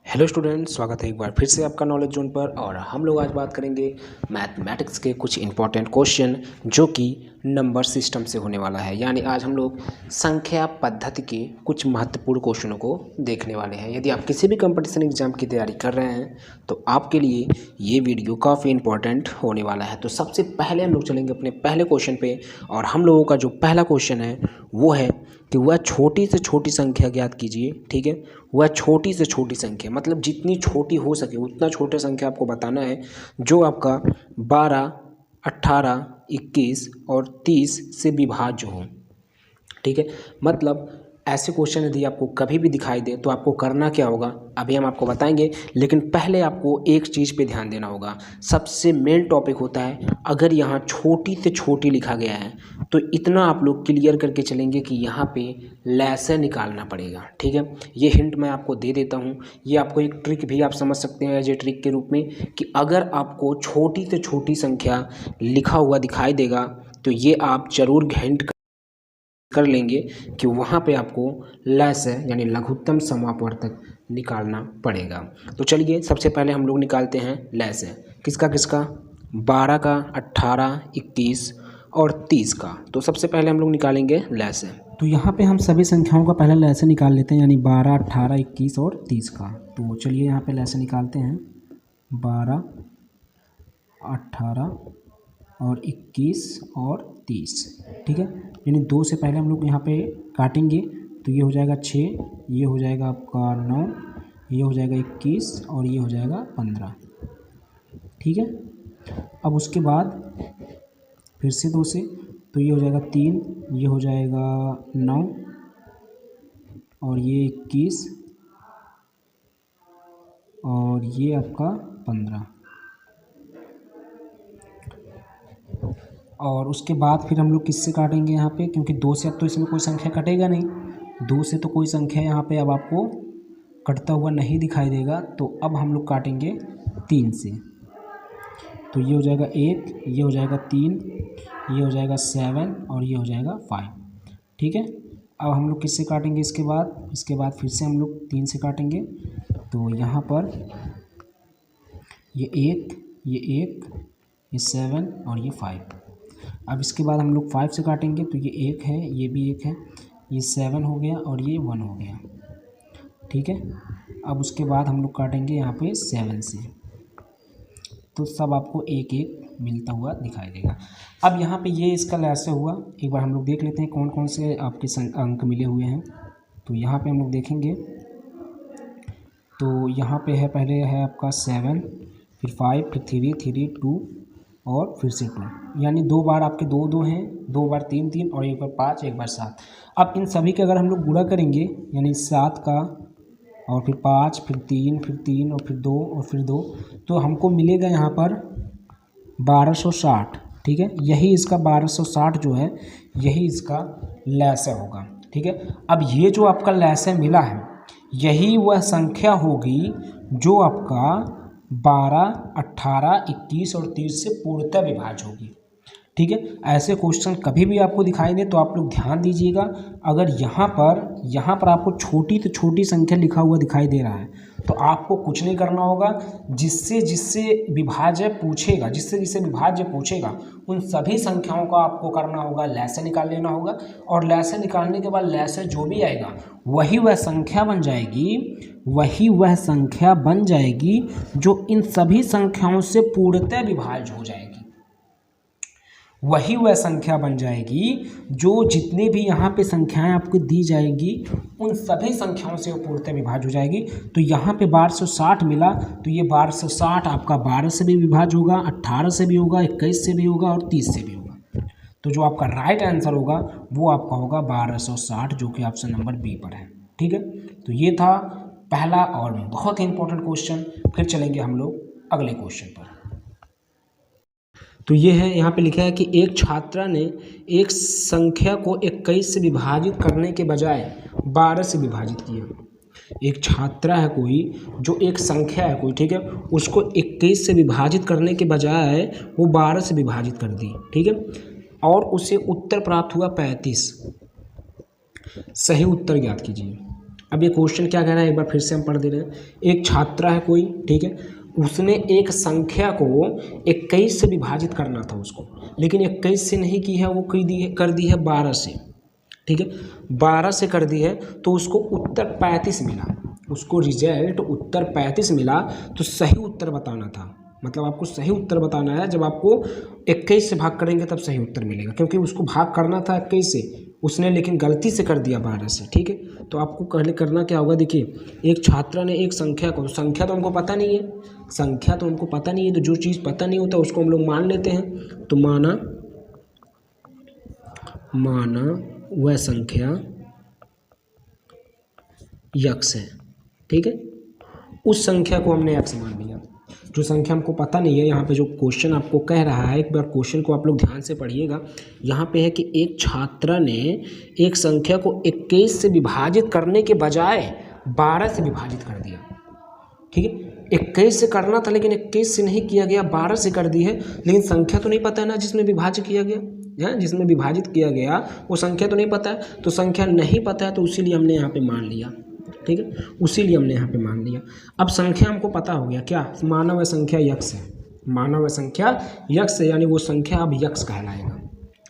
Hello student, स्वागत है एक बार फिर से आपका नॉलेज जोन पर। और हम लोग आज बात करेंगे मैथमेटिक्स के कुछ इंपॉर्टेंट क्वेश्चन जो कि नंबर सिस्टम से होने वाला है। यानी आज हम लोग संख्या पद्धति के कुछ महत्वपूर्ण क्वेश्चनों को देखने वाले हैं। यदि आप किसी भी कंपटीशन एग्जाम की तैयारी कर रहे हैं तो आपके लिए ये वीडियो काफ़ी इंपॉर्टेंट होने वाला है। तो सबसे पहले हम लोग चलेंगे अपने पहले क्वेश्चन पे। और हम लोगों का जो पहला क्वेश्चन है वो है कि वह छोटी से छोटी संख्या ज्ञात कीजिए। ठीक है, वह छोटी से छोटी संख्या मतलब जितनी छोटी हो सके उतना छोटा संख्या आपको बताना है जो आपका 12, 18, 21 और 30 से विभाज्य हो। ठीक है, मतलब ऐसे क्वेश्चन यदि आपको कभी भी दिखाई दे तो आपको करना क्या होगा अभी हम आपको बताएंगे। लेकिन पहले आपको एक चीज़ पे ध्यान देना होगा। सबसे मेन टॉपिक होता है, अगर यहाँ छोटी से छोटी लिखा गया है तो इतना आप लोग क्लियर करके चलेंगे कि यहाँ पे लैसे निकालना पड़ेगा। ठीक है, ये हिंट मैं आपको दे देता हूँ। ये आपको एक ट्रिक भी आप समझ सकते हैं एज ए ट्रिक के रूप में कि अगर आपको छोटी से छोटी संख्या लिखा हुआ दिखाई देगा तो ये आप जरूर हिंट कर लेंगे कि वहाँ पे आपको लैस है यानी लघुत्तम समापवर्तक निकालना पड़ेगा। तो चलिए सबसे पहले हम लोग निकालते हैं लैस है किसका किसका 12 का, 18, 21 और 30 का। तो सबसे पहले हम लोग निकालेंगे लैस है। तो यहाँ पे हम सभी संख्याओं का पहले लैसे निकाल लेते हैं, यानी 12, 18, 21 और 30 का। तो चलिए यहाँ पे लैसे निकालते हैं 12, 18 और 21 और 30। ठीक है, यानी 2 से पहले हम लोग यहाँ पे काटेंगे तो ये हो जाएगा 6, ये हो जाएगा आपका 9, ये हो जाएगा 21 और ये हो जाएगा 15। ठीक है, अब उसके बाद फिर से 2 से तो ये हो जाएगा 3, ये हो जाएगा 9 और ये 21 और ये आपका 15। और उसके बाद फिर हम लोग किससे काटेंगे यहाँ पे, क्योंकि 2 से अब तो इसमें कोई संख्या कटेगा नहीं। 2 से तो कोई संख्या यहाँ पे अब आपको कटता हुआ नहीं दिखाई देगा। तो अब हम लोग काटेंगे 3 से। तो ये हो जाएगा 1, ये हो जाएगा 3, ये हो जाएगा 7 और ये हो जाएगा 5। ठीक है, अब हम लोग किससे काटेंगे इसके बाद फिर से हम लोग 3 से काटेंगे। तो यहाँ पर ये 1, ये 7 और ये 5। अब इसके बाद हम लोग 5 से काटेंगे तो ये 1 है, ये भी 1 है, ये 7 हो गया और ये 1 हो गया। ठीक है, अब उसके बाद हम लोग काटेंगे यहाँ पे 7 से। तो सब आपको 1 1 मिलता हुआ दिखाई देगा। अब यहाँ पे ये इसका लैसे हुआ। एक बार हम लोग देख लेते हैं कौन कौन से आपके अंक मिले हुए हैं। तो यहाँ पे हम लोग देखेंगे तो यहाँ पे है, पहले है आपका 7, फिर 5, फिर 3, 2 और फिर से 2, यानी 2 बार आपके 2 2 हैं, 2 बार 3 3 और एक बार 5, एक बार 7। अब इन सभी के अगर हम लोग गुणा करेंगे यानी 7 का और फिर 5, फिर 3 और फिर 2 और फिर 2, तो हमको मिलेगा यहाँ पर 1260। ठीक है, यही इसका 1260 जो है यही इसका लैसे होगा। ठीक है, अब ये जो आपका लैसे मिला है यही वह संख्या होगी जो आपका 12, 18, 21 और 30 से पूर्णतः विभाज्य होगी। ठीक है, ऐसे क्वेश्चन कभी भी आपको दिखाई दे तो आप लोग ध्यान दीजिएगा। अगर यहाँ पर आपको छोटी तो छोटी संख्या लिखा हुआ दिखाई दे रहा है तो आपको कुछ नहीं करना होगा। जिससे विभाज्य पूछेगा, जिससे विभाज्य पूछेगा उन सभी संख्याओं का आपको करना होगा लैसे निकाल लेना होगा। और लैसे निकालने के बाद लैसे जो भी आएगा वही वह संख्या बन जाएगी जो इन सभी संख्याओं से पूर्णतः विभाज्य हो जाएगी। वही वह संख्या बन जाएगी जो जितने भी यहाँ पे संख्याएं आपको दी जाएगी उन सभी संख्याओं से पूर्णतः विभाज्य हो जाएगी। तो यहाँ पे 1260 मिला तो ये 1260 आपका 12 से भी विभाज्य होगा, 18 से भी होगा, 21 से भी होगा और 30 से भी होगा। तो जो आपका राइट आंसर होगा वो आपका होगा 1260, जो कि ऑप्शन नंबर बी पर है। ठीक है, तो ये था पहला और बहुत ही इंपॉर्टेंट क्वेश्चन। फिर चलेंगे हम लोग अगले क्वेश्चन पर। तो ये है, यहाँ पे लिखा है कि एक छात्रा ने एक संख्या को 21 से विभाजित करने के बजाय 12 से विभाजित किया। एक छात्रा है कोई, जो एक संख्या है कोई, ठीक है, उसको 21 से विभाजित करने के बजाय वो 12 से विभाजित कर दी। ठीक है, और उसे उत्तर प्राप्त हुआ 35। सही उत्तर ज्ञात कीजिए। अब ये क्वेश्चन क्या कह रहा है एक बार फिर से हम पढ़ दे रहे हैं। एक छात्रा है कोई, ठीक है, उसने एक संख्या को 21 से विभाजित करना था उसको, लेकिन 21 से नहीं की है, वो कर दी है 12 से, ठीक है, 12 से कर दी है, तो उसको उत्तर 35 मिला, उसको रिजल्ट उत्तर 35 मिला। तो सही उत्तर बताना था, मतलब आपको सही उत्तर बताना है। जब आपको 21 से भाग करेंगे तब सही उत्तर मिलेगा, क्योंकि उसको भाग करना था 21 से, उसने लेकिन गलती से कर दिया 12 से, ठीक है। तो आपको पहले करना क्या होगा, देखिए एक छात्रा ने एक संख्या को, संख्या तो हमको पता नहीं है, संख्या तो हमको पता नहीं है, तो जो चीज़ पता नहीं होता उसको हम लोग मान लेते हैं। तो माना वह संख्या यक्स है, ठीक है, उस संख्या को हमने यक्स मान लिया। जो संख्या हमको पता नहीं है, यहाँ पे जो क्वेश्चन आपको कह रहा है, एक बार क्वेश्चन को आप लोग ध्यान से पढ़िएगा। यहाँ पे है कि एक छात्रा ने एक संख्या को 21 से विभाजित करने के बजाय 12 से विभाजित कर दिया, ठीक है। 21 से करना था लेकिन 21 से नहीं किया गया, 12 से कर दी है, लेकिन संख्या तो नहीं पता है ना जिसमें विभाजित किया गया, जिसमें विभाजित किया गया वो संख्या तो नहीं पता है। तो संख्या नहीं पता है तो इसीलिए हमने यहाँ पे मान लिया, ठीक है, उसीलिए हमने यहाँ पे मान लिया। अब संख्या हमको पता हो गया, क्या, माना वह संख्या यक्स है, माना वह संख्या यक्स है, यानी वो संख्या अब यक्स कहलाएगा,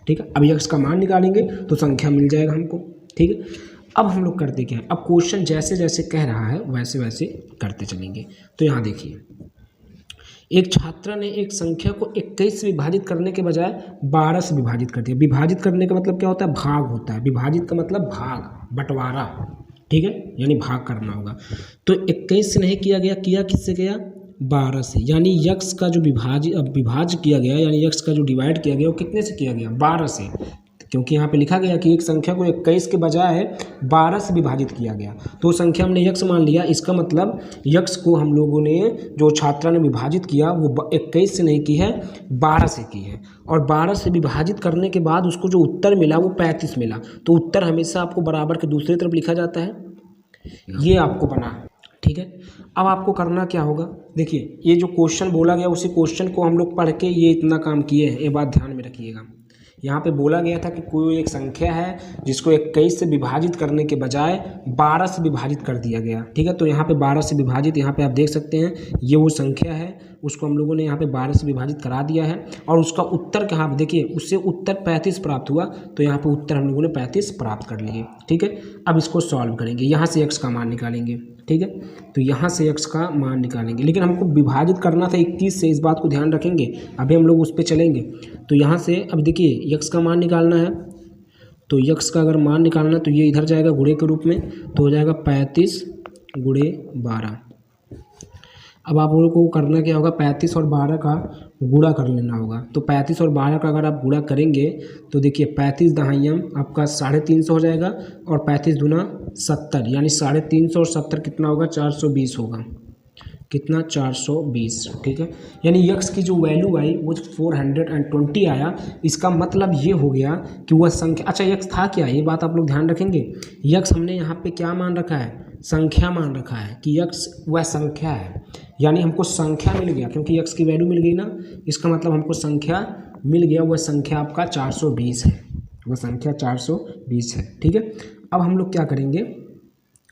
ठीक है। अब यक्स का मान निकालेंगे तो संख्या मिल जाएगा हमको, ठीक है। अब हम लोग करते क्या है, अब क्वेश्चन जैसे जैसे कह रहा है वैसे वैसे करते चलेंगे। तो यहाँ देखिए, एक छात्रा ने एक संख्या को 21 से विभाजित करने के बजाय 12 से विभाजित कर दिया। विभाजित करने का मतलब क्या होता है, भाग होता है, विभाजित का मतलब भाग, बंटवारा, ठीक है, यानी भाग करना होगा। तो 21 से नहीं किया गया, किया किससे गया, 12 से, यानी यक्स का जो विभाज्य किया गया, यानी यक्स का जो डिवाइड किया गया वो कितने से किया गया, 12 से, क्योंकि यहाँ पे लिखा गया कि एक संख्या को 21 के बजाय 12 से विभाजित किया गया, तो संख्या हमने यक्स मान लिया। इसका मतलब यक्स को हम लोगों ने, जो छात्रा ने विभाजित किया वो 21 से नहीं की है, 12 से की है, और 12 से विभाजित करने के बाद उसको जो उत्तर मिला वो 35 मिला। तो उत्तर हमेशा आपको बराबर के दूसरी तरफ लिखा जाता है, ये आपको बना, ठीक है। अब आपको करना क्या होगा, देखिए ये जो क्वेश्चन बोला गया उसी क्वेश्चन को हम लोग पढ़ के ये इतना काम किए हैं, ये बात ध्यान में रखिएगा। यहाँ पे बोला गया था कि कोई एक संख्या है जिसको 21 से विभाजित करने के बजाय 12 से विभाजित कर दिया गया, ठीक है। तो यहाँ पे 12 से विभाजित, यहाँ पे आप देख सकते हैं ये वो संख्या है, उसको हम लोगों ने यहाँ पे 12 से विभाजित करा दिया है, और उसका उत्तर कहाँ पे, देखिए उससे उत्तर 35 प्राप्त हुआ, तो यहाँ पे उत्तर हम लोगों ने 35 प्राप्त कर लिए, ठीक है। अब इसको सॉल्व करेंगे, यहाँ से x का मान निकालेंगे, ठीक है। तो यहाँ से x का मान निकालेंगे, लेकिन हमको विभाजित करना था 21 से, इस बात को ध्यान रखेंगे, अभी हम लोग उस पर चलेंगे। तो यहाँ से अब देखिए x का मान निकालना है, तो x का अगर मान निकालना है तो ये इधर जाएगा गुणे के रूप में, तो हो जाएगा 35 गुणे 12। अब आप लोगों को करना क्या होगा, 35 और 12 का गुणा कर लेना होगा। तो 35 और 12 का अगर आप गुणा करेंगे तो देखिए 35 दहाइयम आपका 350 हो जाएगा, और 35 दूना 70, यानी 350 और 70 कितना होगा, 420 होगा, कितना, 420, ठीक है। यानी यक्स की जो वैल्यू आई वो 420 आया। इसका मतलब ये हो गया कि वह संख्या, अच्छा यक्स था क्या, ये बात आप लोग ध्यान रखेंगे। यक्स हमने यहाँ पे क्या मान रखा है, संख्या मान रखा है कि यक्स वह संख्या है, यानी हमको संख्या मिल गया, क्योंकि यक्स की वैल्यू मिल गई ना, इसका मतलब हमको संख्या मिल गया, वह संख्या आपका 420 है, वह संख्या 420 है, ठीक है। अब हम लोग क्या करेंगे,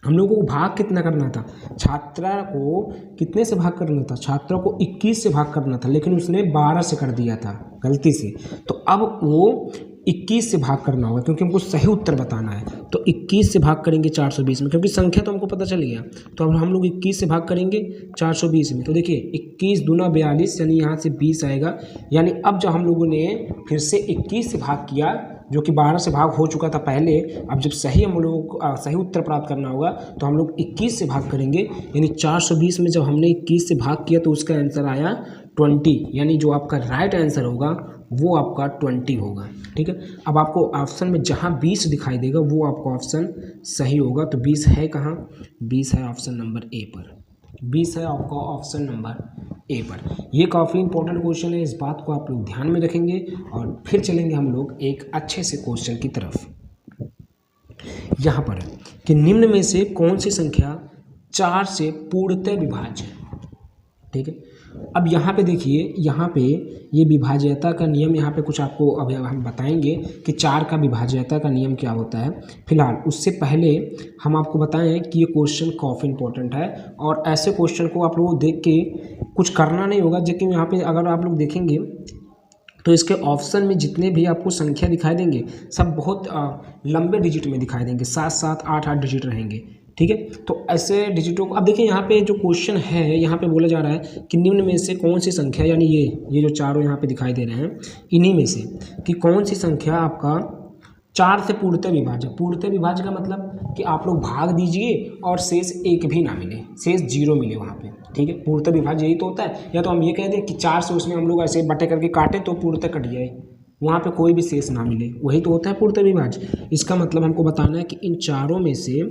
हम लोगों को भाग कितना करना था, छात्रा को कितने से भाग करना था, छात्रा को 21 से भाग करना था, लेकिन उसने 12 से कर दिया था गलती से। तो अब वो 21 से भाग करना होगा, क्योंकि हमको सही उत्तर बताना है। तो 21 से भाग करेंगे 420 में, क्योंकि संख्या तो हमको पता चल गया। तो अब हम लोग 21 से भाग करेंगे 420 में, तो देखिए 21 दूना 42, यानी यहाँ से 20 आएगा। यानी अब जब हम लोगों ने फिर से 21 से भाग किया, जो कि 12 से भाग हो चुका था पहले, अब जब सही हम लोगों को सही उत्तर प्राप्त करना होगा तो हम लोग 21 से भाग करेंगे, यानी 420 में जब हमने 21 से भाग किया तो उसका आंसर आया 20, यानी जो आपका राइट आंसर होगा वो आपका 20 होगा, ठीक है। अब आपको ऑप्शन में जहाँ 20 दिखाई देगा वो आपका ऑप्शन सही होगा। तो 20 है कहाँ, 20 है ऑप्शन नंबर ए पर, 20 है आपका ऑप्शन नंबर ए पर। ये काफ़ी इंपॉर्टेंट क्वेश्चन है, इस बात को आप लोग ध्यान में रखेंगे। और फिर चलेंगे हम लोग एक अच्छे से क्वेश्चन की तरफ। यहाँ पर है कि निम्न में से कौन सी संख्या 4 से पूर्णतः विभाज्य है, ठीक है। अब यहाँ पे देखिए, यहाँ पे ये विभाज्यता का नियम, यहाँ पे कुछ आपको अभी हम बताएंगे कि 4 का विभाज्यता का नियम क्या होता है। फिलहाल उससे पहले हम आपको बताएं कि ये क्वेश्चन काफ़ी इंपॉर्टेंट है और ऐसे क्वेश्चन को आप लोगों देख के कुछ करना नहीं होगा, लेकिन यहाँ पे अगर आप लोग देखेंगे तो इसके ऑप्शन में जितने भी आपको संख्या दिखाई देंगे सब बहुत लंबे डिजिट में दिखाई देंगे, 7 8 8 डिजिट रहेंगे। ठीक है, तो ऐसे डिजिटों को अब देखिए, यहाँ पे जो क्वेश्चन है, यहाँ पे बोला जा रहा है कि निम्न में से कौन सी संख्या, यानी ये जो चारों यहाँ पे दिखाई दे रहे हैं, इन्हीं में से कि कौन सी संख्या आपका 4 से पूर्णतः विभाज्य। पूर्णतः विभाज्य का मतलब कि आप लोग भाग दीजिए और शेष एक भी ना मिले, शेष 0 मिले वहाँ पे। ठीक है, पूर्णतः विभाज्य यही तो होता है। या तो हम ये कह दें कि 4 से उसमें हम लोग ऐसे बटे करके काटे तो पूर्णतः कट जाए, वहाँ पे कोई भी शेष ना मिले, वही तो होता है पूर्णतः विभाज्य। इसका मतलब हमको बताना है कि इन चारों में से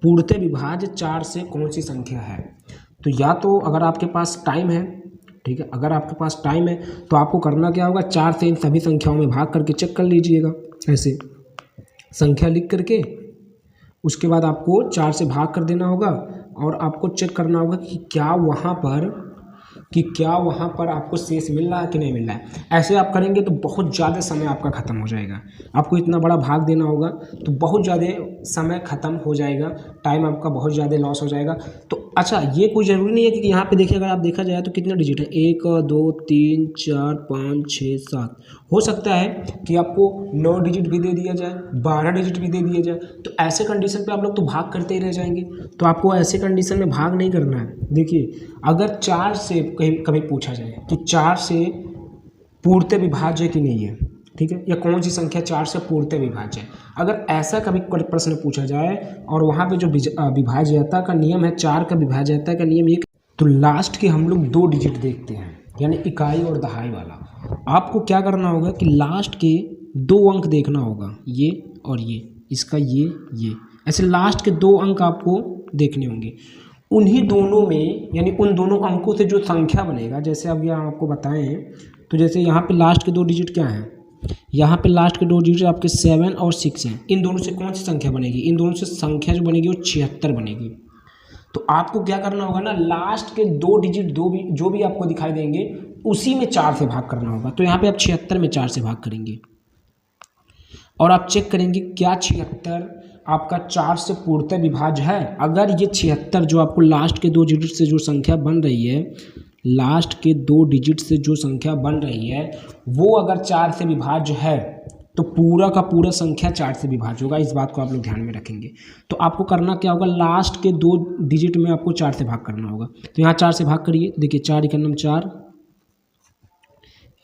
पूर्णतः विभाज्य 4 से कौन सी संख्या है। तो या तो अगर आपके पास टाइम है, ठीक है, अगर आपके पास टाइम है तो आपको करना क्या होगा, 4 से इन सभी संख्याओं में भाग करके चेक कर लीजिएगा। ऐसे संख्या लिख करके उसके बाद आपको 4 से भाग कर देना होगा और आपको चेक करना होगा कि क्या वहाँ पर आपको शेष मिल रहा है कि नहीं मिल रहा है। ऐसे आप करेंगे तो बहुत ज़्यादा समय आपका ख़त्म हो जाएगा। आपको इतना बड़ा भाग देना होगा तो बहुत ज़्यादा समय ख़त्म हो जाएगा, टाइम आपका बहुत ज़्यादा लॉस हो जाएगा। तो अच्छा, ये कोई ज़रूरी नहीं है कि यहाँ पे देखिए, अगर आप देखा जाए तो कितने डिजिट है, 1 2 3 4 5 6 7। हो सकता है कि आपको 9 डिजिट भी दे दिया जाए, 12 डिजिट भी दे दिया जाए। तो ऐसे कंडीशन पे आप लोग तो भाग करते ही रह जाएंगे। तो आपको ऐसे कंडीशन में भाग नहीं करना है। देखिए, अगर 4 से कभी पूछा जाए कि 4 से पूर्णतः विभाज्य कि नहीं है, ठीक है, या कौन सी संख्या 4 से पूर्णतः विभाज्य है, अगर ऐसा कभी प्रश्न पूछा जाए और वहाँ पे जो विभाज्यता का नियम है, 4 का विभाज्यता का नियम एक, तो लास्ट के हम लोग 2 डिजिट देखते हैं, यानी इकाई और दहाई वाला। आपको क्या करना होगा कि लास्ट के 2 अंक देखना होगा, ये और ये, इसका ये, ऐसे लास्ट के 2 अंक आपको देखने होंगे। उन्हीं दोनों में, यानी उन दोनों अंकों से जो संख्या बनेगा, जैसे अब यहाँ आपको बताएं तो जैसे यहाँ पे लास्ट के 2 डिजिट क्या हैं, यहाँ पे लास्ट के 2 डिजिट आपके 7 और 6 हैं। इन दोनों से कौन सी संख्या बनेगी, इन दोनों से संख्या जो बनेगी वो 76 बनेगी। तो आपको क्या करना होगा ना, लास्ट के 2 डिजिट जो भी आपको दिखाई देंगे उसी में 4 से भाग करना होगा। तो यहाँ पे आप 76 में 4 से भाग करेंगे और आप चेक करेंगे क्या 76 आपका 4 से पूर्णतः विभाज्य है। अगर ये 76 जो आपको लास्ट के 2 डिजिट से जो संख्या बन रही है, लास्ट के 2 डिजिट से जो संख्या बन रही है वो अगर 4 से विभाज्य है तो पूरा का पूरा संख्या 4 से विभाज्य होगा। इस बात को आप लोग ध्यान में रखेंगे। तो आपको करना क्या होगा, लास्ट के 2 डिजिट में आपको 4 से भाग करना होगा। तो यहाँ 4 से भाग करिए, देखिए 4 × 4,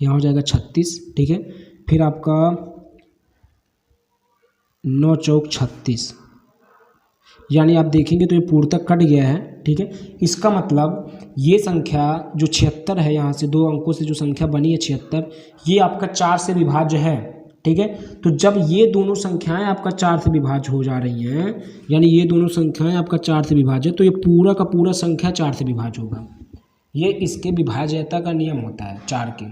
यहाँ हो जाएगा 36, ठीक है। फिर आपका 9 चौक 36, यानी आप देखेंगे तो ये पूर्णतः कट गया है, ठीक है। इसका मतलब ये संख्या जो 76 है, यहाँ से 2 अंकों से जो संख्या बनी है 76, ये आपका 4 से विभाज्य है, ठीक है। तो जब ये दोनों संख्याएं आपका 4 से विभाज्य हो जा रही हैं, यानी ये दोनों संख्याएं आपका 4 से विभाज्य, तो ये पूरा का पूरा संख्या 4 से विभाज्य होगा। ये इसके विभाज्यता का नियम होता है 4 के,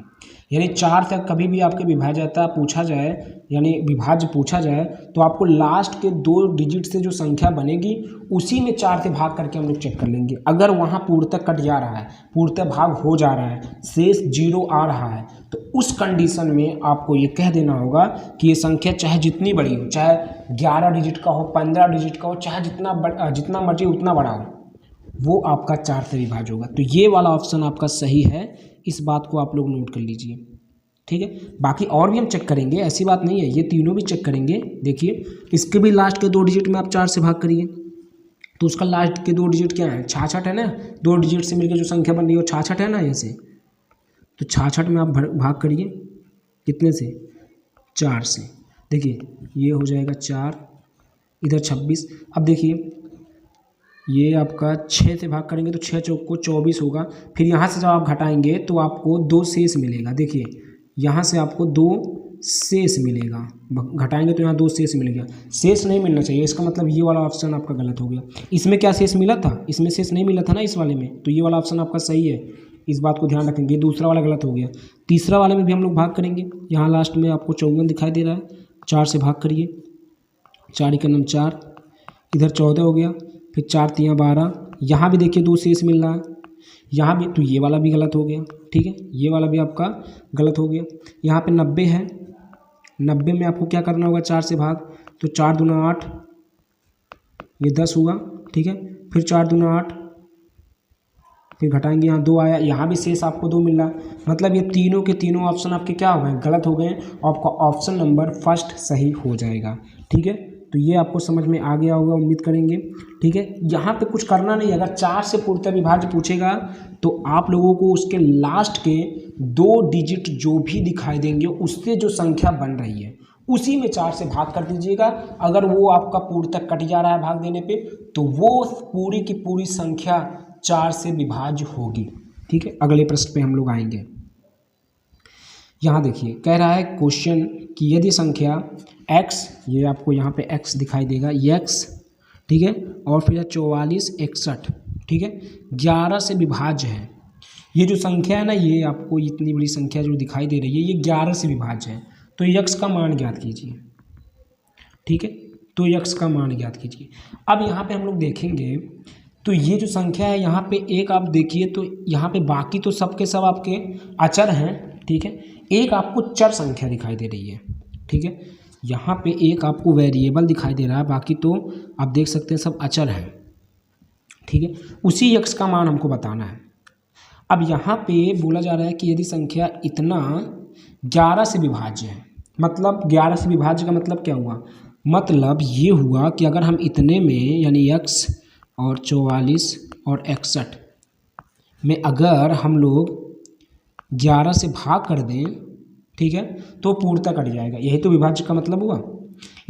यानी 4 तक कभी भी आपके विभाज्यता पूछा जाए, यानी विभाज्य पूछा जाए, तो आपको लास्ट के 2 डिजिट से जो संख्या बनेगी उसी में 4 से भाग करके हम लोग चेक कर लेंगे। अगर वहाँ पूर्णतः कट जा रहा है, पूर्णतः भाग हो जा रहा है, शेष 0 आ रहा है, तो उस कंडीशन में आपको ये कह देना होगा कि ये संख्या चाहे जितनी बड़ी हो, चाहे 11 डिजिट का हो, 15 डिजिट का हो, चाहे जितना मर्जी उतना बड़ा हो, वो आपका 4 से विभाज्य होगा। तो ये वाला ऑप्शन आपका सही है, इस बात को आप लोग नोट कर लीजिए, ठीक है। बाकी और भी हम चेक करेंगे, ऐसी बात नहीं है, ये तीनों भी चेक करेंगे। देखिए, इसके भी लास्ट के 2 डिजिट में आप 4 से भाग करिए, तो उसका लास्ट के 2 डिजिट क्या है, 66 है ना। 2 डिजिट से मिलकर जो संख्या बन रही है वो 66 है ना, यहाँ से। तो 66 में आप भाग करिए, कितने से, 4 से। देखिए ये हो जाएगा 4, इधर 26। अब देखिए ये आपका 6 से भाग करेंगे तो 6 चौक को 24 होगा। फिर यहाँ से जब आप घटाएंगे तो आपको 2 शेष मिलेगा। देखिए यहाँ से आपको 2 शेष मिलेगा, घटाएंगे तो यहाँ 2 शेष मिलेगा। शेष नहीं मिलना चाहिए, इसका मतलब ये वाला ऑप्शन आपका गलत हो गया। इसमें क्या शेष मिला था, इसमें शेष नहीं मिला था ना इस वाले में, तो ये वाला ऑप्शन आपका सही है, इस बात को ध्यान रखेंगे। दूसरा वाला गलत हो गया। तीसरा वाले में भी हम लोग भाग करेंगे, यहाँ लास्ट में आपको 54 दिखाई दे रहा है, 4 से भाग करिए, 4 × 4, इधर 14 हो गया, फिर 4 × 3 = 12, यहाँ भी देखिए 2 शेष मिल रहा है, यहाँ भी, तो ये वाला भी गलत हो गया, ठीक है, ये वाला भी आपका गलत हो गया। यहाँ पे 90 है, 90 में आपको क्या करना होगा, 4 से भाग, तो 4 दूना 8, ये 10 हुआ, ठीक है, फिर 4 दूना 8, फिर घटाएंगे, यहाँ 2 आया, यहाँ भी शेष आपको 2 मिल रहा, मतलब ये तीनों के तीनों ऑप्शन आपके क्या हो गए, गलत हो गए, आपका ऑप्शन नंबर फर्स्ट सही हो जाएगा, ठीक है। तो ये आपको समझ में आ गया होगा, उम्मीद करेंगे, ठीक है। यहाँ पे कुछ करना नहीं, अगर 4 से पूर्णतः विभाज्य पूछेगा तो आप लोगों को उसके लास्ट के 2 डिजिट जो भी दिखाई देंगे उससे जो संख्या बन रही है उसी में 4 से भाग कर दीजिएगा। अगर वो आपका पूर्णतः कट जा रहा है भाग देने पे, तो वो पूरी की पूरी संख्या 4 से विभाज्य होगी, ठीक है। अगले प्रश्न पे हम लोग आएंगे। यहाँ देखिए, कह रहा है क्वेश्चन कि यदि संख्या x, ये आपको यहाँ पे x दिखाई देगा, x, ठीक है, और फिर 44 61, ठीक है, 11 से विभाज्य है। ये जो संख्या है ना, ये आपको इतनी बड़ी संख्या जो दिखाई दे रही है ये 11 से विभाज्य है, तो x का मान ज्ञात कीजिए, ठीक है, तो x का मान ज्ञात कीजिए। अब यहाँ पे हम लोग देखेंगे तो ये जो संख्या है यहाँ पे एक आप देखिए, तो यहाँ पे बाकी तो सब के सब आपके अचर हैं, ठीक है, एक आपको चर संख्या दिखाई दे रही है, ठीक है, यहाँ पे एक आपको वेरिएबल दिखाई दे रहा है, बाकी तो आप देख सकते हैं सब अचर हैं, ठीक है। उसी x का मान हमको बताना है। अब यहाँ पे बोला जा रहा है कि यदि संख्या इतना 11 से विभाज्य है, मतलब 11 से विभाज्य का मतलब क्या हुआ, मतलब ये हुआ कि अगर हम इतने में यानी x और 44 और 61 में अगर हम लोग 11 से भाग कर दें, ठीक है, तो पूर्णतः कट जाएगा, यही तो विभाज्य का मतलब हुआ।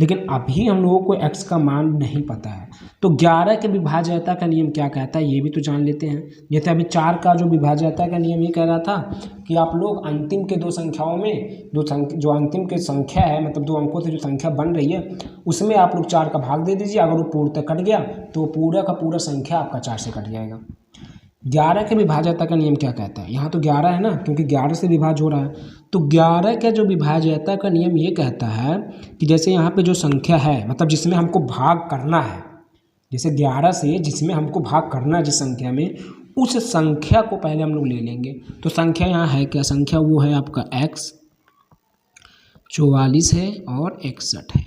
लेकिन अभी हम लोगों को x का मान नहीं पता है, तो 11 के विभाज्यता का नियम क्या कहता है ये भी तो जान लेते हैं। जैसे अभी 4 का जो विभाज्यता का नियम ये कह रहा था कि आप लोग अंतिम के 2 संख्याओं में जो अंतिम के संख्या है, मतलब 2 अंकों से जो संख्या बन रही है उसमें आप लोग 4 का भाग दे दीजिए, अगर वो पूर्णतः कट गया तो पूरा का पूरा संख्या आपका 4 से कट जाएगा। 11 के विभाज्यता का नियम क्या कहता है, यहाँ तो 11 है ना, क्योंकि 11 से विभाज्य हो रहा है, तो 11 का जो विभाज्यता का नियम ये कहता है कि जैसे यहाँ पे जो संख्या है, मतलब जिसमें हमको भाग करना है, जैसे 11 से जिसमें हमको भाग करना है जिस संख्या में, उस संख्या को पहले हम लोग ले लेंगे। तो संख्या यहाँ है क्या, संख्या वो है आपका x, 44 है और 61 है,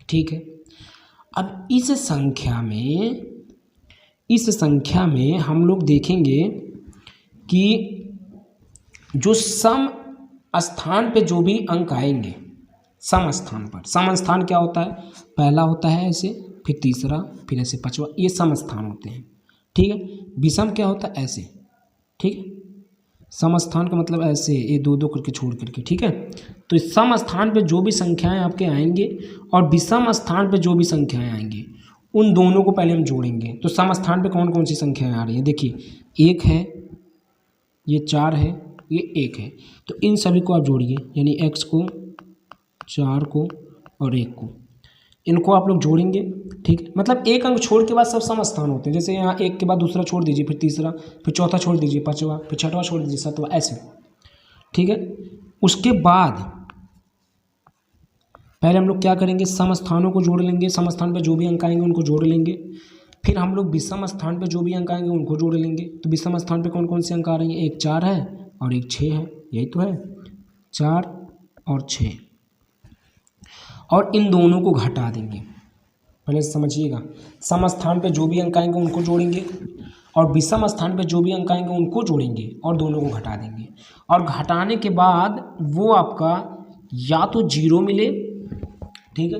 ठीक है। अब इस संख्या में हम लोग देखेंगे कि जो सम स्थान पे जो भी अंक आएंगे, सम स्थान पर, सम स्थान क्या होता है, पहला होता है ऐसे, फिर तीसरा, फिर ऐसे पांचवा, ये सम स्थान होते हैं, ठीक है। विषम क्या होता है, ऐसे, ठीक है, सम स्थान का मतलब ऐसे, ये 2-2 करके छोड़ करके, ठीक है। तो इस सम स्थान पे जो भी संख्याएं आपके आएंगे और विषम स्थान पे जो भी संख्याएं आएंगी उन दोनों को पहले हम जोड़ेंगे। तो सम स्थान पे कौन कौन सी संख्याएं आ रही हैं, देखिए 1 है, ये 4 है, ये 1 है, तो इन सभी को आप जोड़िए, यानी x को, 4 को और 1 को, इनको आप लोग जोड़ेंगे, ठीक है। मतलब एक अंक छोड़ के बाद सब सम स्थान होते हैं, जैसे यहाँ 1 के बाद दूसरा छोड़ दीजिए, फिर तीसरा, फिर चौथा छोड़ दीजिए, पाँचवा, फिर छठवां छोड़ दीजिए, सातवां, ऐसे, ठीक है। उसके बाद पहले हम लोग क्या करेंगे, सम स्थानों को जोड़ लेंगे, सम स्थान पे जो भी अंक आएंगे उनको जोड़ लेंगे, फिर हम लोग विषम स्थान पे जो भी अंक आएंगे उनको जोड़ लेंगे। तो विषम स्थान पे कौन कौन से अंक आ रहे हैं, एक 4 है और एक 6 है, यही तो है, 4 और 6, और इन दोनों को घटा देंगे। पहले समझिएगा, सम स्थान पे जो भी अंक आएंगे उनको जोड़ेंगे और विषम स्थान पे जो भी अंक आएंगे उनको जोड़ेंगे और दोनों को घटा देंगे, और घटाने के बाद वो आपका या तो 0 मिले, ठीक है,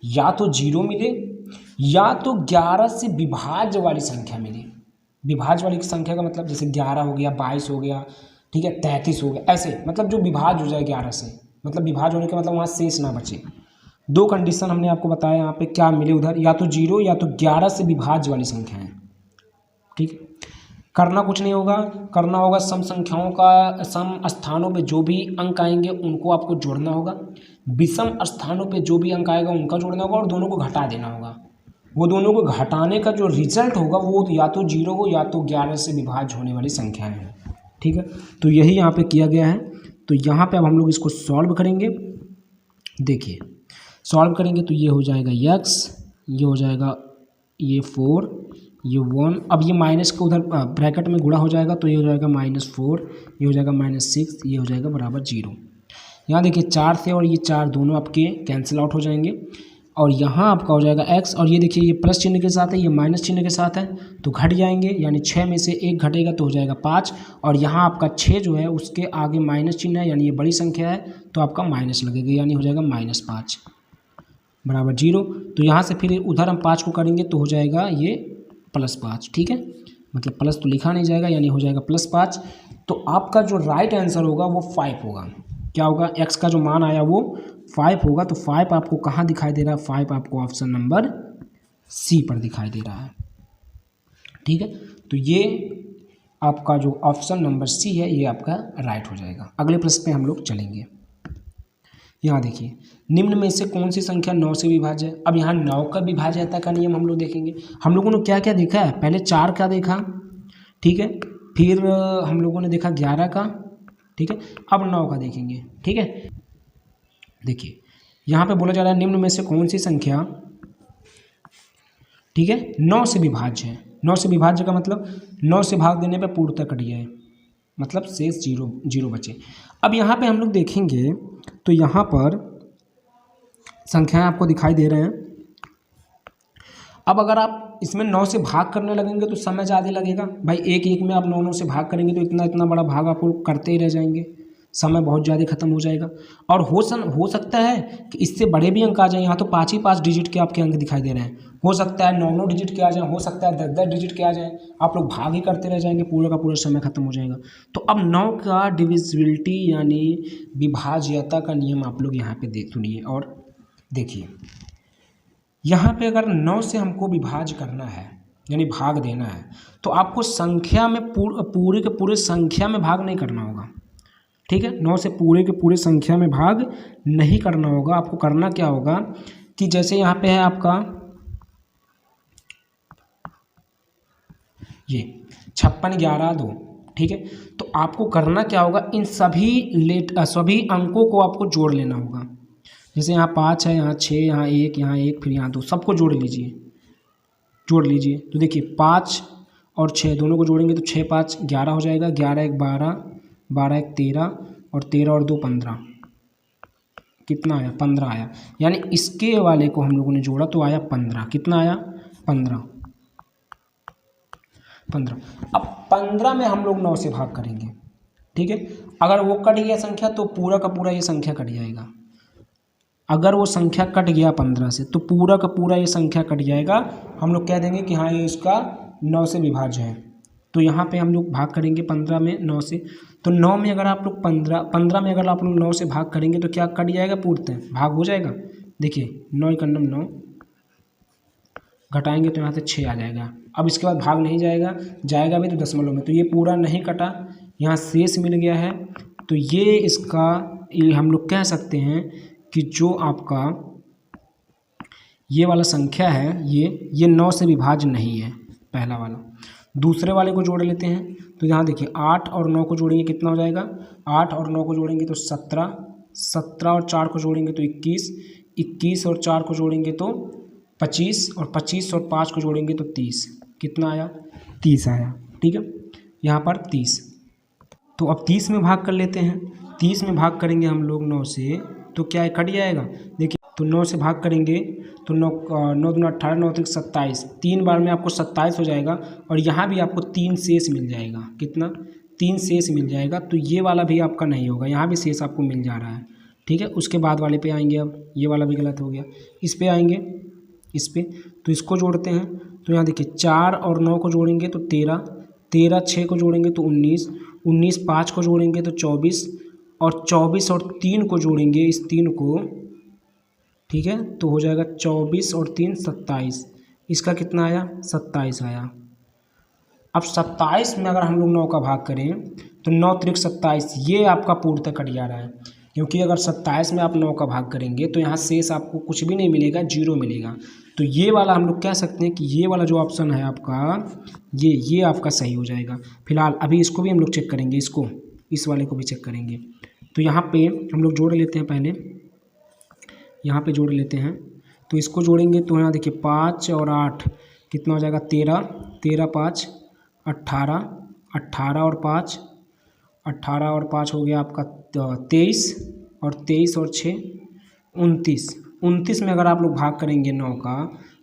या तो 0 मिले, या तो 11 से विभाज्य वाली संख्या मिले। विभाज्य वाली संख्या का मतलब जैसे 11 हो गया, 22 हो गया, ठीक है, 33 हो गया, ऐसे, मतलब जो विभाज्य हो जाए 11 से, मतलब विभाज्य होने का मतलब वहाँ शेष ना बचे। 2 कंडीशन हमने आपको बताया यहाँ पे क्या मिले उधर, या तो 0 या तो 11 से विभाज्य वाली संख्या है, ठीक है। करना कुछ नहीं होगा, करना होगा सम संख्याओं का, सम स्थानों पे जो भी अंक आएंगे उनको आपको जोड़ना होगा, विषम स्थानों पे जो भी अंक आएगा उनका जोड़ना होगा और दोनों को घटा देना होगा। वो दोनों को घटाने का जो रिजल्ट होगा वो या तो 0 हो या तो 11 से विभाज्य होने वाली संख्याएं हैं, ठीक है। तो यही यहाँ पे किया गया है। तो यहाँ पे अब हम लोग इसको सॉल्व करेंगे। देखिए सॉल्व करेंगे तो ये हो जाएगा x, ये हो जाएगा ये 4, ये 1, अब ये माइनस के उधर ब्रैकेट में गुणा हो जाएगा तो ये हो जाएगा -4, ये हो जाएगा -6, ये हो जाएगा बराबर 0। यहाँ देखिए 4 से और ये 4 दोनों आपके कैंसिल आउट हो जाएंगे और यहाँ आपका हो जाएगा x, और ये देखिए ये प्लस चिन्ह के साथ है, ये माइनस चिन्ह के साथ है तो घट जाएंगे, यानी 6 में से 1 घटेगा तो हो जाएगा 5, और यहाँ आपका 6 जो है उसके आगे माइनस चिन्ह है, यानी ये बड़ी संख्या है तो आपका माइनस लगेगा, यानी हो जाएगा -5 बराबर 0। तो यहाँ से फिर उधर हम 5 को करेंगे तो हो जाएगा ये +5, ठीक है, मतलब प्लस तो लिखा नहीं जाएगा, यानी हो जाएगा +5। तो आपका जो राइट आंसर होगा वो 5 होगा। क्या होगा, x का जो मान आया वो 5 होगा। तो 5 आपको कहाँ दिखाई दे रहा है, 5 आपको ऑप्शन नंबर सी पर दिखाई दे रहा है, ठीक है। तो ये आपका जो ऑप्शन नंबर सी है ये आपका राइट हो जाएगा। अगले प्रश्न पे हम लोग चलेंगे। यहाँ देखिए, निम्न में से कौन सी संख्या 9 से विभाज्य है। अब यहाँ 9 का विभाज्यता का नियम हम लोग देखेंगे। हम लोगों ने क्या क्या देखा है, पहले 4 का देखा, ठीक है, फिर हम लोगों ने देखा 11 का, ठीक है, अब 9 का देखेंगे, ठीक है। देखिए यहाँ पे बोला जा रहा है निम्न में से कौन सी संख्या, ठीक है, 9 से विभाज्य है। 9 से विभाज्य का मतलब 9 से भाग देने पे पूर्णतः कट जाए, मतलब शेष 0 बचे। अब यहाँ पे हम लोग देखेंगे तो यहाँ पर संख्याएं आपको दिखाई दे रहे हैं। अब अगर आप इसमें 9 से भाग करने लगेंगे तो समय ज़्यादा लगेगा भाई। एक में आप 9 से भाग करेंगे तो इतना बड़ा भाग आप लोग करते ही रह जाएंगे, समय बहुत ज़्यादा खत्म हो जाएगा। और हो सकता है कि इससे बड़े भी अंक आ जाए। यहाँ तो 5 डिजिट के आपके अंक दिखाई दे रहे हैं, हो सकता है 9 डिजिट के आ जाए, हो सकता है 10 डिजिट के आ जाए। आप लोग भाग ही करते रह जाएंगे, पूरा का पूरा समय खत्म हो जाएगा। तो अब 9 का डिविजिबिलिटी यानी विभाज्यता का नियम आप लोग यहाँ पे सुनिए और देखिए। यहाँ पे अगर 9 से हमको विभाज्य करना है यानी भाग देना है तो आपको संख्या में पूरे के पूरे संख्या में भाग नहीं करना होगा, ठीक है। 9 से पूरे के पूरे संख्या में भाग नहीं करना होगा। आपको करना क्या होगा कि जैसे यहाँ पे है आपका ये 56 11 2, ठीक है। तो आपको करना क्या होगा, इन सभी अंकों को आपको जोड़ लेना होगा। जैसे यहाँ 5 है, यहाँ 6, यहाँ 1, फिर यहाँ 2, सबको जोड़ लीजिए। तो देखिए 5 और 6 दोनों को जोड़ेंगे तो 6 5 11 हो जाएगा, 11 1 12, 12 1 13 और 13 और 2 15। कितना आया, 15 आया। यानी इसके वाले को हम लोगों ने जोड़ा तो आया 15। कितना आया, 15। अब 15 में हम लोग 9 से भाग करेंगे, ठीक है। अगर वो कट गया संख्या तो पूरा का पूरा ये संख्या कट जाएगा। अगर वो संख्या कट गया 15 से तो पूरा का पूरा ये संख्या कट जाएगा। हम लोग कह देंगे कि हाँ ये इसका 9 से विभाज्य है। तो यहाँ पे हम लोग भाग करेंगे 15 में 9 से। तो 9 में अगर आप लोग 15 में अगर आप लोग 9 से भाग करेंगे तो क्या कट जाएगा, पूर्णतः भाग हो जाएगा। देखिए 9 × 9 घटाएंगे तो यहाँ से 6 आ जाएगा। अब इसके बाद भाग नहीं जाएगा भी तो दशमलव में, तो ये पूरा नहीं कटा, यहाँ शेष मिल गया है। तो ये इसका हम लोग कह सकते हैं कि जो आपका ये वाला संख्या है ये 9 से विभाज्य नहीं है, पहला वाला। दूसरे वाले को जोड़ लेते हैं तो यहाँ देखिए 8 और 9 को जोड़ेंगे कितना हो जाएगा, 8 और 9 को जोड़ेंगे तो 17, 17 और 4 को जोड़ेंगे तो 21, 21 और 4 को जोड़ेंगे तो 25 और 25 और 5 को जोड़ेंगे तो 30। कितना आया, 30 आया, ठीक है। यहाँ पर 30। तो अब 30 में भाग कर लेते हैं। 30 में भाग करेंगे हम लोग 9 से तो क्या है, कट जाएगा। देखिए तो 9 से भाग करेंगे तो 9 दूना 18, 9 3 27, 3 बार में आपको 27 हो जाएगा। और यहाँ भी आपको 3 शेष मिल जाएगा। कितना, 3 शेष मिल जाएगा। तो ये वाला भी आपका नहीं होगा, यहाँ भी शेष आपको मिल जा रहा है, ठीक है। उसके बाद वाले पे आएंगे। अब ये वाला भी गलत हो गया, इस पे आएंगे, इस पे तो इसको जोड़ते हैं। तो यहाँ देखिए 4 और 9 को जोड़ेंगे तो 13, 13 6 को जोड़ेंगे तो 19, 19 5 को जोड़ेंगे तो 24 और 24 और 3 को जोड़ेंगे, इस 3 को, ठीक है, तो हो जाएगा 24 और 3 27। इसका कितना आया, 27 आया। अब 27 में अगर हम लोग 9 का भाग करें तो 9 3 27, ये आपका पूर्णतः कट जा रहा है। क्योंकि अगर 27 में आप 9 का भाग करेंगे तो यहाँ शेष आपको कुछ भी नहीं मिलेगा, 0 मिलेगा। तो ये वाला हम लोग कह सकते हैं कि ये वाला जो ऑप्शन है आपका, ये आपका सही हो जाएगा। फिलहाल अभी इसको भी हम लोग चेक करेंगे, इस वाले को भी चेक करेंगे। तो यहाँ पे हम लोग जोड़ लेते हैं, पहले यहाँ पे जोड़ लेते हैं। तो इसको जोड़ेंगे तो यहाँ देखिए 5 और 8, कितना हो जाएगा 13, 13 5 18, 18 और 5, 18 और 5 हो गया आपका 23, और 23 और 6 29, 29 में अगर आप लोग भाग करेंगे 9 का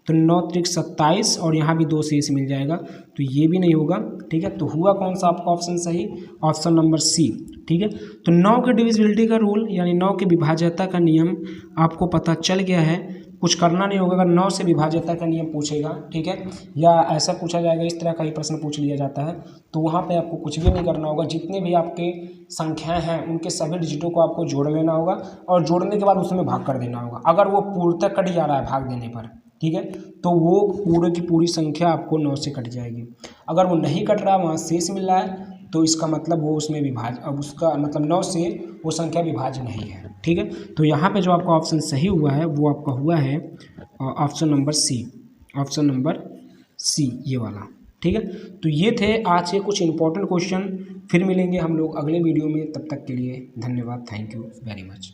तो 9 त्रिक 27 और यहाँ भी 2 शेष मिल जाएगा, तो ये भी नहीं होगा। ठीक है, तो हुआ कौन सा आपका ऑप्शन सही? Option number C. ठीक है, तो 9 के डिविजिबिलिटी का रूल यानी 9 के विभाज्यता का नियम आपको पता चल गया है। कुछ करना नहीं होगा, अगर 9 से विभाज्यता का नियम पूछेगा, ठीक है, या ऐसा पूछा जाएगा, इस तरह का ही प्रश्न पूछ लिया जाता है, तो वहाँ पे आपको कुछ भी नहीं करना होगा। जितने भी आपके संख्याएं हैं उनके सभी डिजिटों को आपको जोड़ लेना होगा और जोड़ने के बाद उसमें भाग कर देना होगा। अगर वो पूर्णतः कट जा रहा है भाग देने पर, ठीक है, तो वो पूरे की पूरी संख्या आपको 9 से कट जाएगी। अगर वो नहीं कट रहा, वहाँ शेष मिल रहा है, तो इसका मतलब वो उसमें विभाज्य, अब उसका मतलब 9 से वो संख्या विभाज्य नहीं है। ठीक है, तो यहाँ पे जो आपका ऑप्शन सही हुआ है वो आपका हुआ है option number C, option number C ये वाला। ठीक है, तो ये थे आज के कुछ इंपॉर्टेंट क्वेश्चन। फिर मिलेंगे हम लोग अगले वीडियो में, तब तक के लिए धन्यवाद, थैंक यू वेरी मच।